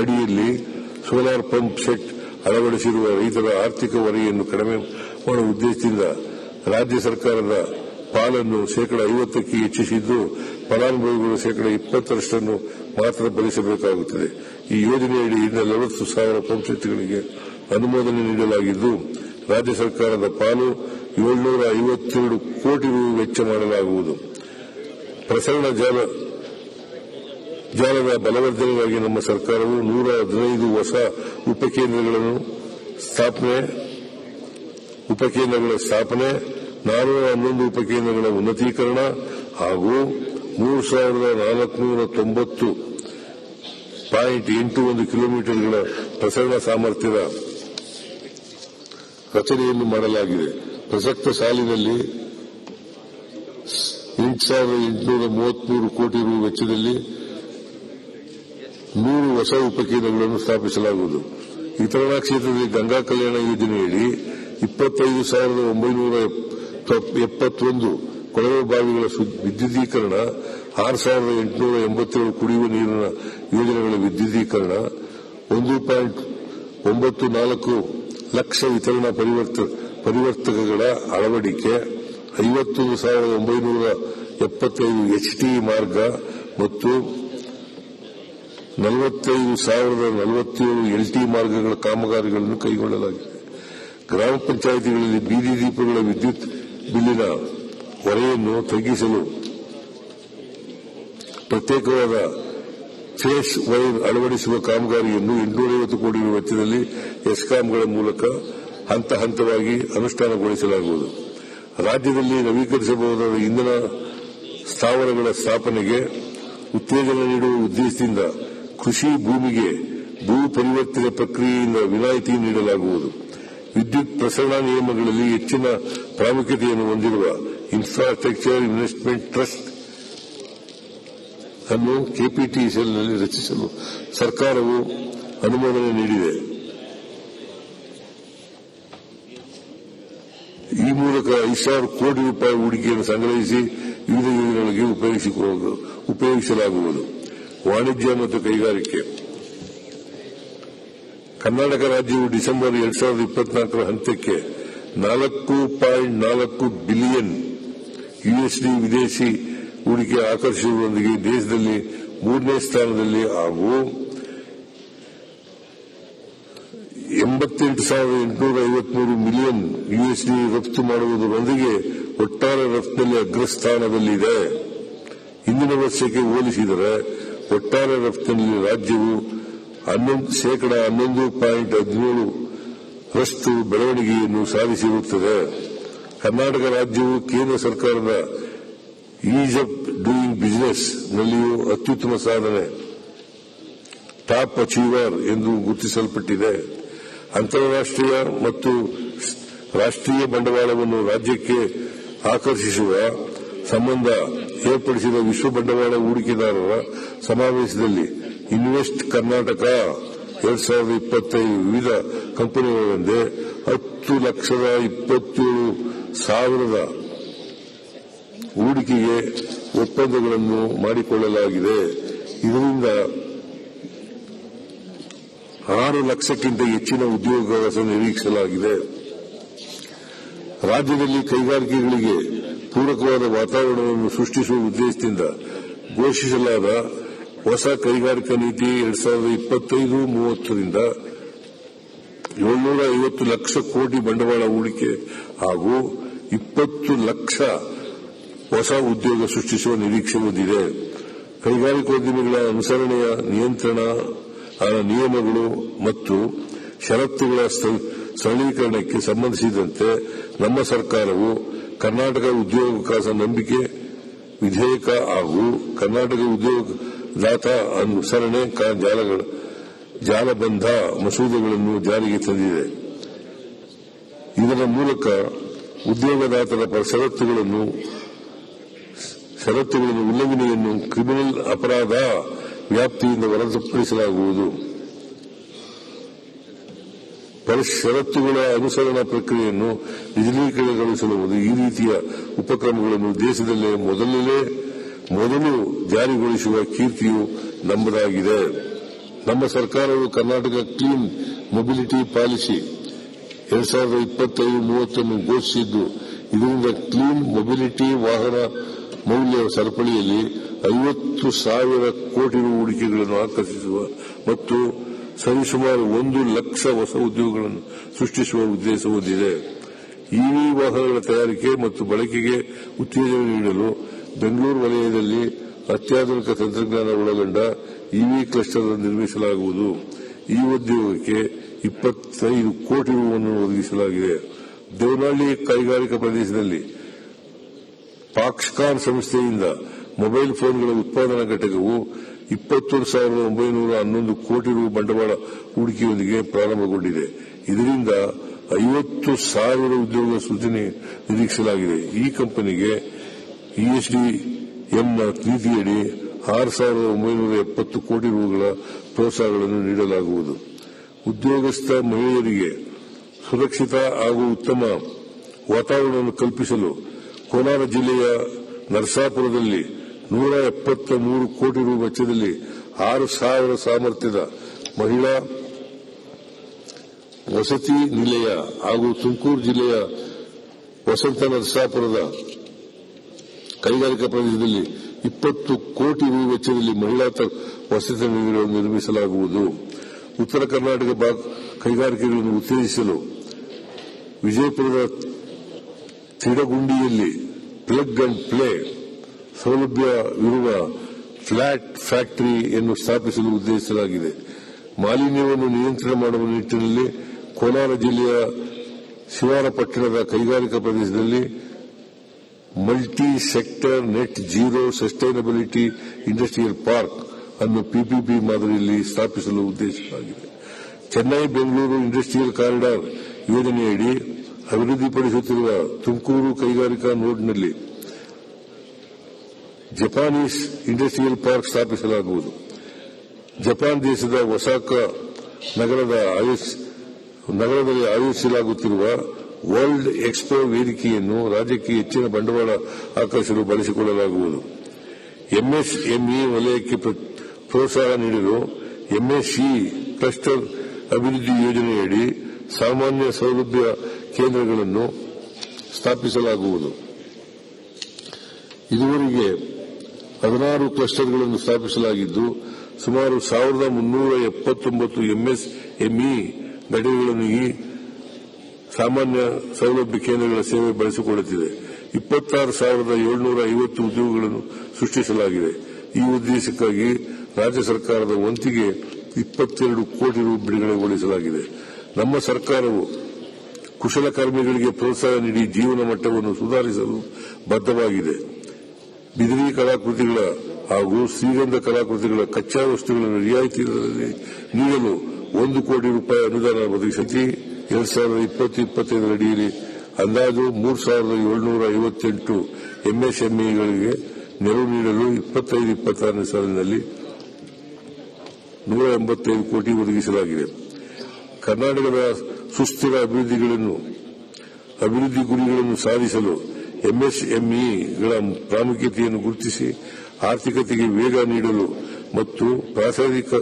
ಅಡಿಯಲ್ಲಿ solar pump set ಅಳವಡಿಸಿರುವ ರೈತರ ಆರ್ಥಿಕ ಹೊರೆಯನ್ನು ಕಡಿಮೆ ಮಾಡುವ ಉದ್ದೇಶದಿಂದ ರಾಜ್ಯ ಸರ್ಕಾರದ ಪಾಲನ್ನು ಶೇಕಡಾ 50ಕ್ಕೆ ಹೆಚ್ಚಿಸಿದ್ದು ಫಲಾನುಭವಿಗಳು ಶೇಕಡಾ 20ರಷ್ಟನ್ನು ಮಾತ್ರ ಭರಿಸಬೇಕಾಗುತ್ತದೆ. ಈ ಯೋಜನೆಯಡಿ ಇನ್ನು 40,000 ಪಂಪ್ ಸೆಟ್ಗಳಿಗೆ ಅನುಮೋದನೆ ನೀಡಲಾಗಿದ್ದು ರಾಜ್ಯ ಸರ್ಕಾರದ ಪಾಲು 752 ಕೋಟಿ ರು ವೆಚ್ಚ ಮಾಡಲಾಗುವುದು. ಪ್ರಸರಣ ಜಾಲದ ಬಲವರ್ಧನೆಗಾಗಿ ನಮ್ಮ ಸರ್ಕಾರವು 115 ಹೊಸ ಉಪಕೇಂದ್ರಗಳ ಸ್ಥಾಪನೆ, 411 ಉಪಕೇಂದ್ರಗಳ ಉನ್ನತೀಕರಣ ಹಾಗೂ 3,490.81 ಕಿಲೋಮೀಟರ್ಗಳ ಪ್ರಸರಣ ಸಾಮರ್ಥ್ಯದ ರಚನೆಯನ್ನು ಮಾಡಲಾಗಿದೆ. ಪ್ರಸಕ್ತ ಸಾಲಿನಲ್ಲಿ 8,833 ಕೋಟಿ ರು ವೆಚ್ಚದಲ್ಲಿ 100 ಹೊಸ ಉಪಕೇಂದ್ರಗಳನ್ನು ಸ್ಥಾಪಿಸಲಾಗುವುದು. ವಿತರಣಾ ಕ್ಷೇತ್ರದಲ್ಲಿ ಗಂಗಾ ಕಲ್ಯಾಣ ಯೋಜನೆಯಡಿ 25,971 ಕೊಳವೆ ಬಾವಿಗಳ ವಿದ್ಯುದೀಕರಣ, 6,887 ಕುಡಿಯುವ ನೀರಿನ ಯೋಜನೆಗಳ ವಿದ್ಯುದೀಕರಣ, 1.94 ಲಕ್ಷ ವಿತರಣಾ ಪರಿವರ್ತಕಗಳ ಅಳವಡಿಕೆ, 51,975 HT ಮಾರ್ಗ ಮತ್ತು 45,047 LT ಮಾರ್ಗಗಳ ಕಾಮಗಾರಿಗಳನ್ನು ಕೈಗೊಳ್ಳಲಾಗಿದೆ. ಗ್ರಾಮ ಪಂಚಾಯಿತಿಗಳಲ್ಲಿ ಬೀದಿ ದೀಪಗಳ ವಿದ್ಯುತ್ ಬಿಲ್ಲಿನ ಹೊರೆಯನ್ನು ತಗ್ಗಿಸಲು ಪ್ರತ್ಯೇಕವಾದ ಫೇಸ್ ವೈರ್ ಅಳವಡಿಸುವ ಕಾಮಗಾರಿಯನ್ನು 850 ಕೋಟಿ ರು ವೆಚ್ಚದಲ್ಲಿ ಎಸ್ಕಾಂಗಳ ಮೂಲಕ ಹಂತ ಹಂತವಾಗಿ ಅನುಷ್ಠಾನಗೊಳಿಸಲಾಗುವುದು. ರಾಜ್ಯದಲ್ಲಿ ನವೀಕರಿಸಬಹುದಾದ ಇಂಧನ ಸ್ಥಾವರಗಳ ಸ್ಥಾಪನೆಗೆ ಉತ್ತೇಜನ ನೀಡುವ ಉದ್ದೇಶದಿಂದ ಕೃಷಿ ಭೂಮಿಗೆ ಭೂ ಪರಿವರ್ತನೆ ಪ್ರಕ್ರಿಯೆಯಿಂದ ವಿನಾಯಿತಿ ನೀಡಲಾಗುವುದು. ವಿದ್ಯುತ್ ಪ್ರಸರಣ ನಿಯಮಗಳಲ್ಲಿ ಹೆಚ್ಚಿನ ಪ್ರಾಮುಖ್ಯತೆಯನ್ನು ಹೊಂದಿರುವ ಇನ್ಫ್ರಾಸ್ಟ್ರಕ್ಚರ್ ಇನ್ವೆಸ್ಟ್ಮೆಂಟ್ ಟ್ರಸ್ಟ್ ಅನ್ನು ಕೆಪಿಟಿಸಿಎಲ್ನಲ್ಲಿ ರಚಿಸಲು ಸರ್ಕಾರವು ಅನುಮೋದನೆ ನೀಡಿದೆ. ಈ ಮೂಲಕ 5,000 ಕೋಟಿ ರೂಪಾಯಿ ಹೂಡಿಕೆಯನ್ನು ಸಂಗ್ರಹಿಸಿ ವಿವಿಧ ಯೋಜನೆಗಳಿಗೆ ಉಪಯೋಗಿಸಲಾಗುವುದು. ವಾಣಿಜ್ಯ ಮತ್ತು ಕೈಗಾರಿಕೆ ಕರ್ನಾಟಕ ರಾಜ್ಯವು ಡಿಸೆಂಬರ್ 2024 ಹಂತಕ್ಕೆ 4.4 ಬಿಲಿಯನ್ USD ವಿದೇಶಿ ಹೂಡಿಕೆ ಆಕರ್ಷಿಸುವುದರೊಂದಿಗೆ ದೇಶದಲ್ಲಿ 3ನೇ ಸ್ಥಾನದಲ್ಲಿ ಹಾಗೂ 88,853 ಮಿಲಿಯನ್ USD ರಫ್ತು ಮಾಡುವುದರೊಂದಿಗೆ ಒಟ್ಟಾರೆ ರಫ್ತಿನಲ್ಲಿ ಅಗ್ರಸ್ಥಾನದಲ್ಲಿದೆ. ಹಿಂದಿನ ವರ್ಷಕ್ಕೆ ಹೋಲಿಸಿದರೆ ಒಟ್ಟಾರೆ ರಫ್ತಿನಲ್ಲಿ ರಾಜ್ಯವು ಶೇಕಡಾ 11.17ರಷ್ಟು ಬೆಳವಣಿಗೆಯನ್ನು ಸಾಧಿಸಿರುತ್ತದೆ. ಕರ್ನಾಟಕ ರಾಜ್ಯವು ಕೇಂದ್ರ ಸರ್ಕಾರದ ಈಸ್ ಆಫ್ ಡೂಯಿಂಗ್ ಬಿಸಿನೆಸ್ ನಲ್ಲಿಯೂ ಅತ್ಯುತ್ತಮ ಸಾಧನೆ ಟಾಪ್ ಅಚೀವರ್ ಎಂದು ಗುರುತಿಸಲ್ಪಟ್ಟಿದೆ. ಅಂತಾರಾಷ್ಟೀಯ ಮತ್ತು ರಾಷ್ಟೀಯ ಬಂಡವಾಳವನ್ನು ರಾಜ್ಯಕ್ಕೆ ಆಕರ್ಷಿಸುವ ಸಂಬಂಧ ಏರ್ಪಡಿಸಿದ ವಿಶ್ವ ಬಂಡವಾಳ ಹೂಡಿಕೆದಾರರ ಸಮಾವೇಶದಲ್ಲಿ ಇನ್ವೆಸ್ಟ್ ಕರ್ನಾಟಕ 2025 ವಿವಿಧ ಕಂಪನಿಗಳೊಂದಿಗೆ 10,27,000 ಹೂಡಿಕೆಗೆ ಒಪ್ಪಂದಗಳನ್ನು ಮಾಡಿಕೊಳ್ಳಲಾಗಿದೆ. ಇದರಿಂದ 6 ಲಕ್ಷಕ್ಕಿಂತ ಹೆಚ್ಚಿನ ಉದ್ಯೋಗಾವಕಾಶ ನಿರೀಕ್ಷಿಸಲಾಗಿದೆ. ರಾಜ್ಯದಲ್ಲಿ ಕೈಗಾರಿಕೆಗಳಿಗೆ ಪೂರಕವಾದ ವಾತಾವರಣವನ್ನು ಸೃಷ್ಟಿಸುವ ಉದ್ದೇಶದಿಂದ ಘೋಷಿಸಲಾದ ಹೊಸ ಕೈಗಾರಿಕಾ ನೀತಿ 2025-30ರಿಂದ 750 ಲಕ್ಷ ಕೋಟಿ ಬಂಡವಾಳ ಹೂಡಿಕೆ ಹಾಗೂ 20 ಲಕ್ಷ ಹೊಸ ಉದ್ಯೋಗ ಸೃಷ್ಟಿಸುವ ನಿರೀಕ್ಷೆ ಹೊಂದಿದೆ. ಕೈಗಾರಿಕೋದ್ಯಮಿಗಳ ಅನುಸರಣೆಯ ನಿಯಂತ್ರಣ ನಿಯಮಗಳು ಮತ್ತು ಷರತ್ತುಗಳ ಸರಳೀಕರಣಕ್ಕೆ ಸಂಬಂಧಿಸಿದಂತೆ ನಮ್ಮ ಸರ್ಕಾರವು ಕರ್ನಾಟಕ ಉದ್ಯೋಗಾವಕಾಶ ನಂಬಿಕೆ ವಿಧೇಯಕ ಹಾಗೂ ಕರ್ನಾಟಕ ಉದ್ಯೋಗದಾತ ಅನುಸರಣೆ ಜಾಲಬಂಧ ಮಸೂದೆಗಳನ್ನು ಜಾರಿಗೆ ತಂದಿದೆ. ಇದರ ಮೂಲಕ ಉದ್ಯೋಗದಾತರ ಷರತ್ತುಗಳನ್ನು ಉಲ್ಲಂಘನೆಯನ್ನು ಕ್ರಿಮಿನಲ್ ಅಪರಾಧ ವ್ಯಾಪ್ತಿಯಿಂದ ಹೊರತುಪಡಿಸಲಾಗುವುದು. ಷರತ್ತುಗಳ ಅನುಸರಣಾ ಪ್ರಕ್ರಿಯೆಯನ್ನು ಡಿಜಿಟಲೀಕರಣಗೊಳಿಸಲು ಈ ರೀತಿಯ ಉಪಕ್ರಮಗಳನ್ನು ದೇಶದಲ್ಲೇ ಮೊದಲು ಜಾರಿಗೊಳಿಸುವ ಕೀರ್ತಿಯು ನಮ್ಮದಾಗಿದೆ. ನಮ್ಮ ಸರ್ಕಾರವು ಕರ್ನಾಟಕ ಕ್ಲೀನ್ ಮೊಬಿಲಿಟಿ ಪಾಲಿಸಿ 2025-30 ಘೋಷಿಸಿದ್ದು, ಇದರಿಂದ ಕ್ಲೀನ್ ಮೊಬಿಲಿಟಿ ವಾಹನ ಮೌಲ್ಯ ಸರಪಳಿಯಲ್ಲಿ 50,000 ಕೋಟಿ ರು ಹೂಡಿಕೆಗಳನ್ನು ಆಕರ್ಷಿಸುವ ಮತ್ತು ಸರಿಸುಮಾರು 1 ಲಕ್ಷ ಹೊಸ ಉದ್ಯೋಗಗಳನ್ನು ಸೃಷ್ಟಿಸುವ ಉದ್ದೇಶ ಹೊಂದಿದೆ. ಇವಿ ವಾಹನಗಳ ತಯಾರಿಕೆ ಮತ್ತು ಬಳಕೆಗೆ ಉತ್ತೇಜನ ನೀಡಲು ಬೆಂಗಳೂರು ವಲಯದಲ್ಲಿ ಅತ್ಯಾಧುನಿಕ ತಂತ್ರಜ್ಞಾನ ಒಳಗೊಂಡ ಇವಿ ಕ್ಲಸ್ಟರ್ ನಿರ್ಮಿಸಲಾಗುವುದು. ಈ ಉದ್ಯೋಗಕ್ಕೆ 25 ಕೋಟಿ ರುವನ್ನು ಒದಗಿಸಲಾಗಿದೆ. ದೇವನಹಳ್ಳಿ ಕೈಗಾರಿಕಾ ಪ್ರದೇಶದಲ್ಲಿ ಫಾಕ್ಸ್ಕಾನ್ ಸಂಸ್ಥೆಯಿಂದ ಮೊಬೈಲ್ ಫೋನ್ಗಳ ಉತ್ಪಾದನಾ ಘಟಕವು 21,911 ಕೋಟಿ ರು ಬಂಡವಾಳ ಹೂಡಿಕೆಯೊಂದಿಗೆ ಪ್ರಾರಂಭಗೊಂಡಿದೆ. ಇದರಿಂದ 50,000 ಉದ್ಯೋಗ ಸೃಜನೆ ನಿರೀಕ್ಷಿಸಲಾಗಿದೆ. ಈ ಕಂಪನಿಗೆ ESDM ನೀತಿಯಡಿ 6,970 ಕೋಟಿ ರುಗಳ ಪ್ರೋತ್ಸಾಹಗಳನ್ನು ನೀಡಲಾಗುವುದು. ಉದ್ಯೋಗಸ್ಥ ಮಹಿಳೆಯರಿಗೆ ಸುರಕ್ಷಿತ ಹಾಗೂ ಉತ್ತಮ ವಾತಾವರಣವನ್ನು ಕಲ್ಪಿಸಲು ಕೋಲಾರ ಜಿಲ್ಲೆಯ ನರಸಾಪುರದಲ್ಲಿ 173 ಕೋಟಿ ರು ವೆಚ್ಚದಲ್ಲಿ 6,000 ಸಾಮರ್ಥ್ಯದ ಮಹಿಳಾ ವಸತಿ ನಿಲಯ ಹಾಗೂ ತುಮಕೂರು ಜಿಲ್ಲೆಯ ವಸಂತ ನರಸಾಪುರದ ಕೈಗಾರಿಕಾ ಪ್ರದೇಶದಲ್ಲಿ 20 ಕೋಟಿ ರು ವೆಚ್ಚದಲ್ಲಿ ಮಹಿಳಾ ವಸತಿ ನಿಲಯಗಳನ್ನು ನಿರ್ಮಿಸಲಾಗುವುದು. ಉತ್ತರ ಕರ್ನಾಟಕ ಕೈಗಾರಿಕೆಗಳನ್ನು ಉತ್ತೇಜಿಸಲು ವಿಜಯಪುರದ ತಿಡಗುಂಡಿಯಲ್ಲಿ ಪ್ಲಗ್ ಅಂಡ್ ಪ್ಲೇ ಸೌಲಭ್ಯವಿರುವ ಫ್ಲಾಟ್ ಫ್ಯಾಕ್ಟರಿಯನ್ನು ಸ್ಥಾಪಿಸಲು ಉದ್ದೇಶಿಸಲಾಗಿದೆ. ಮಾಲಿನ್ಯವನ್ನು ನಿಯಂತ್ರಣ ಮಾಡುವ ನಿಟ್ಟಿನಲ್ಲಿ ಕೋಲಾರ ಜಿಲ್ಲೆಯ ಶಿವಾರಪಟ್ಟಣದ ಕೈಗಾರಿಕಾ ಪ್ರದೇಶದಲ್ಲಿ multi sector net zero sustainability industrial park ಅನ್ನು ಪಿಪಿಪಿ ಮಾದರಿಯಲ್ಲಿ ಸ್ಥಾಪಿಸಲು ಉದ್ದೇಶಿಸಲಾಗಿದೆ. ಚೆನ್ನೈ ಬೆಂಗಳೂರು ಇಂಡಸ್ಟ್ರಿಯಲ್ ಕಾರಿಡಾರ್ ಯೋಜನೆಯಡಿ ಅಭಿವೃದ್ಧಿಪಡಿಸುತ್ತಿರುವ ತುಮಕೂರು ಕೈಗಾರಿಕಾ ನೋಡ್ನಲ್ಲಿ ಜಪಾನೀಸ್ ಇಂಡಸ್ಟ್ರಿಯಲ್ ಪಾರ್ಕ್ ಸ್ಥಾಪಿಸಲಾಗುವುದು. ಜಪಾನ್ ದೇಶದ ಒಸಾಕ ನಗರದಲ್ಲಿ ಆಯೋಜಿಸಲಾಗುತ್ತಿರುವ ವರ್ಲ್ಡ್ ಎಕ್ಸ್ಪೋ ವೇದಿಕೆಯನ್ನು ರಾಜ್ಯಕ್ಕೆ ಹೆಚ್ಚಿನ ಬಂಡವಾಳ ಆಕರ್ಷಿಸಲು ಬಳಸಿಕೊಳ್ಳಲಾಗುವುದು. ಎಂಎಸ್ಎಂಇ ವಲಯಕ್ಕೆ ಪ್ರೋತ್ಸಾಹ ನೀಡಲು ಎಂಎಸ್ಸಿ ಕ್ಲಸ್ಟರ್ ಅಭಿವೃದ್ಧಿ ಯೋಜನೆಯಡಿ ಸಾಮಾನ್ಯ ಸೌಲಭ್ಯ ಕೇಂದ್ರಗಳನ್ನು ಸ್ಥಾಪಿಸಲಾಗುವುದು. ಇದುವರೆಗೆ 16 ಕ್ಲಸ್ಟರ್ಗಳನ್ನು ಸ್ಥಾಪಿಸಲಾಗಿದ್ದು, ಸುಮಾರು 1,379 ಎಂಎಸ್ಎಂಇ ಘಟಕಗಳನ್ನು ಈ ಸಾಮಾನ್ಯ ಸೌಲಭ್ಯ ಕೇಂದ್ರಗಳ ಸೇವೆ ಬಳಸಿಕೊಳ್ಳುತ್ತಿದೆ. 26,750 ಉದ್ಯೋಗಗಳನ್ನು ಸೃಷ್ಟಿಸಲಾಗಿದೆ. ಈ ಉದ್ದೇಶಕ್ಕಾಗಿ ರಾಜ್ಯ ಸರ್ಕಾರದ ವಂತಿಗೆ 22 ಕೋಟಿ ರು ಬಿಡುಗಡೆಗೊಳಿಸಲಾಗಿದೆ. ನಮ್ಮ ಸರ್ಕಾರವು ಕುಶಲಕರ್ಮಿಗಳಿಗೆ ಪ್ರೋತ್ಸಾಹ ನೀಡಿ ಜೀವನ ಮಟ್ಟವನ್ನು ಸುಧಾರಿಸಲು ಬದ್ಧವಾಗಿದೆ. ಬಿದಿರಿ ಕಲಾಕೃತಿಗಳ ಹಾಗೂ ಶ್ರೀಗಂಧ ಕಲಾಕೃತಿಗಳ ಕಚ್ಚಾ ವಸ್ತುಗಳನ್ನು ರಿಯಾಯಿತಿ ದರದಲ್ಲಿ ನೀಡಲು 1 ಕೋಟಿ ರೂಪಾಯಿ ಅನುದಾನ ಒದಗಿಸಿ 2020-25 ಅಡಿಯಲ್ಲಿ ಅಂದಾಜು 3,758 ಎಂಎಸ್ಎಂಇಗಳಿಗೆ ನೆರವು ನೀಡಲು 25-26 ಸಾಲಿನಲ್ಲಿ 185 ಕೋಟಿ ಒದಗಿಸಲಾಗಿದೆ. ಕರ್ನಾಟಕದ ಸುಸ್ಥಿರ ಅಭಿವೃದ್ಧಿ ಗುರಿಗಳನ್ನು ಸಾಧಿಸಲು ಎಂಎಸ್ಎಂಇಗಳ ಪ್ರಾಮುಖ್ಯತೆಯನ್ನು ಗುರುತಿಸಿ ಆರ್ಥಿಕತೆಗೆ ವೇಗ ನೀಡಲು ಮತ್ತು ಪ್ರಾದೇಶಿಕ